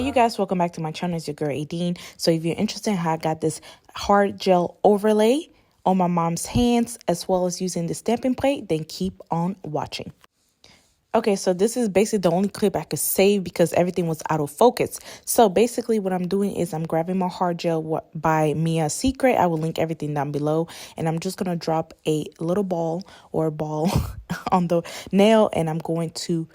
Hey you guys, welcome back to my channel. It's your girl Adine. So if you're interested in how I got this hard gel overlay on my mom's hands as well as using the stamping plate, then keep on watching. Okay, so this is basically the only clip I could save because everything was out of focus. So basically what I'm doing is I'm grabbing my hard gel by Mia Secret. I will link everything down below. And I'm just going to drop a little ball or a ball on the nail. And I'm going to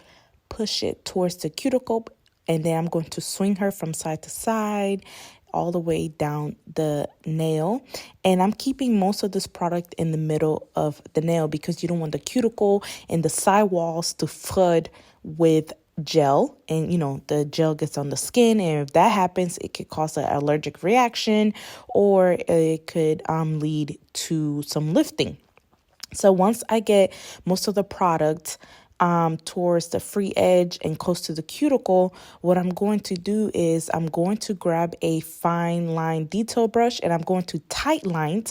push it towards the cuticle. And then I'm going to swing her from side to side all the way down the nail. And I'm keeping most of this product in the middle of the nail because you don't want the cuticle and the side walls to flood with gel. And, you know, the gel gets on the skin. And if that happens, it could cause an allergic reaction or it could lead to some lifting. So once I get most of the product towards the free edge and close to the cuticle, what I'm going to do is I'm going to grab a fine line detail brush and I'm going to tight line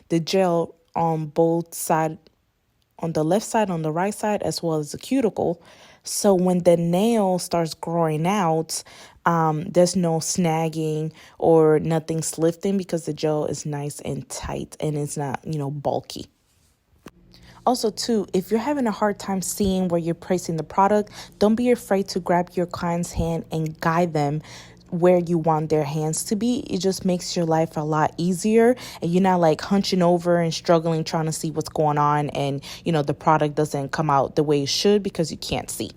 the gel on both sides, on the left side, on the right side, as well as the cuticle. So when the nail starts growing out, there's no snagging or nothing's lifting because the gel is nice and tight and it's not, you know, bulky. Also, too, if you're having a hard time seeing where you're placing the product, don't be afraid to grab your client's hand and guide them where you want their hands to be. It just makes your life a lot easier and you're not like hunching over and struggling trying to see what's going on and, you know, the product doesn't come out the way it should because you can't see.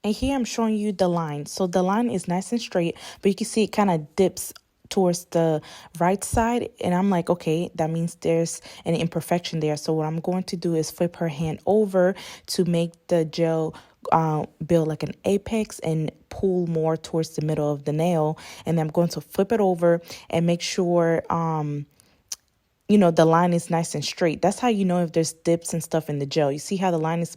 And here I'm showing you the line. So the line is nice and straight, but you can see it kind of dips towards the right side. And I'm like, okay, that means there's an imperfection there. So what I'm going to do is flip her hand over to make the gel build like an apex and pull more towards the middle of the nail. And then I'm going to flip it over and make sure you know, the line is nice and straight. That's how you know if there's dips and stuff in the gel. You see how the line is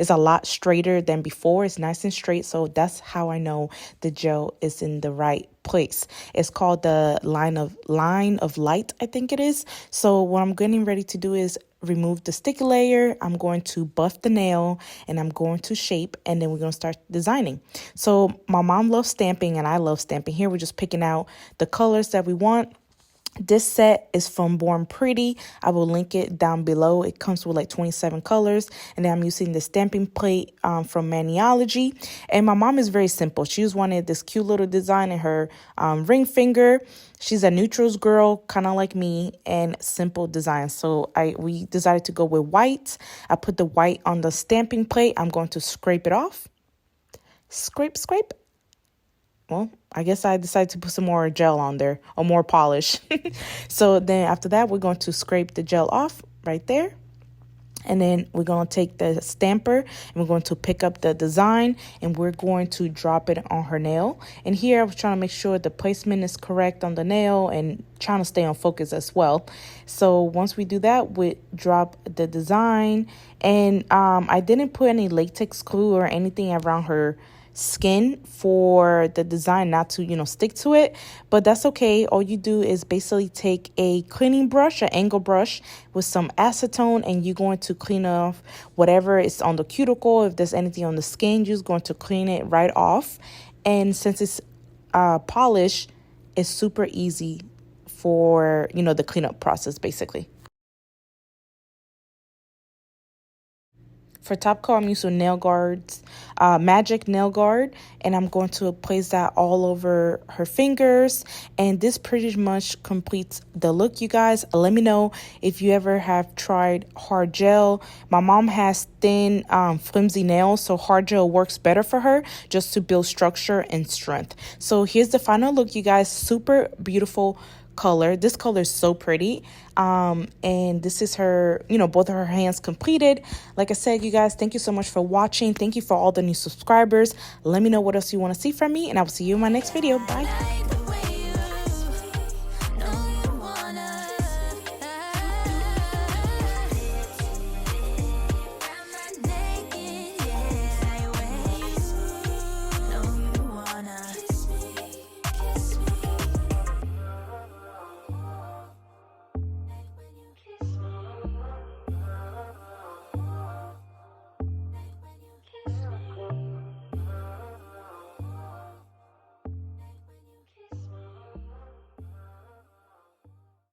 a lot straighter than before. It's nice and straight. So that's how I know the gel is in the right place. It's called the line of light, I think it is. So what I'm getting ready to do is remove the sticky layer. I'm going to buff the nail and I'm going to shape and then we're going to start designing. So my mom loves stamping and I love stamping. Here we're just picking out the colors that we want. This set is from Born Pretty. I will link it down below. It comes with like 27 colors. And then I'm using the stamping plate from Maniology. And my mom is very simple. She just wanted this cute little design in her ring finger. She's a neutrals girl, kind of like me, and simple design. So we decided to go with white. I put the white on the stamping plate. I'm going to scrape it off. Scrape, scrape. Well, I guess I decided to put some more gel on there or more polish. So then after that, we're going to scrape the gel off right there. And then we're going to take the stamper and we're going to pick up the design and we're going to drop it on her nail. And here I was trying to make sure the placement is correct on the nail and trying to stay on focus as well. So once we do that, we drop the design. And I didn't put any latex glue or anything around her skin for the design not to, you know, stick to it, but that's okay. All you do is basically take a cleaning brush, an angle brush with some acetone, and you're going to clean off whatever is on the cuticle. If there's anything on the skin, you're just going to clean it right off. And since it's polished, it's super easy for, you know, the cleanup process basically. For top coat, I'm using nail guards, magic nail guard, and I'm going to place that all over her fingers. And this pretty much completes the look, you guys. Let me know if you ever have tried hard gel. My mom has thin, flimsy nails, so hard gel works better for her just to build structure and strength. So here's the final look, you guys. Super beautiful color. This color is so pretty. And this is her, you know, both of her hands completed. Like I said, you guys, thank you so much for watching. Thank you for all the new subscribers. Let me know what else you want to see from me, and I will see you in my next video. Bye.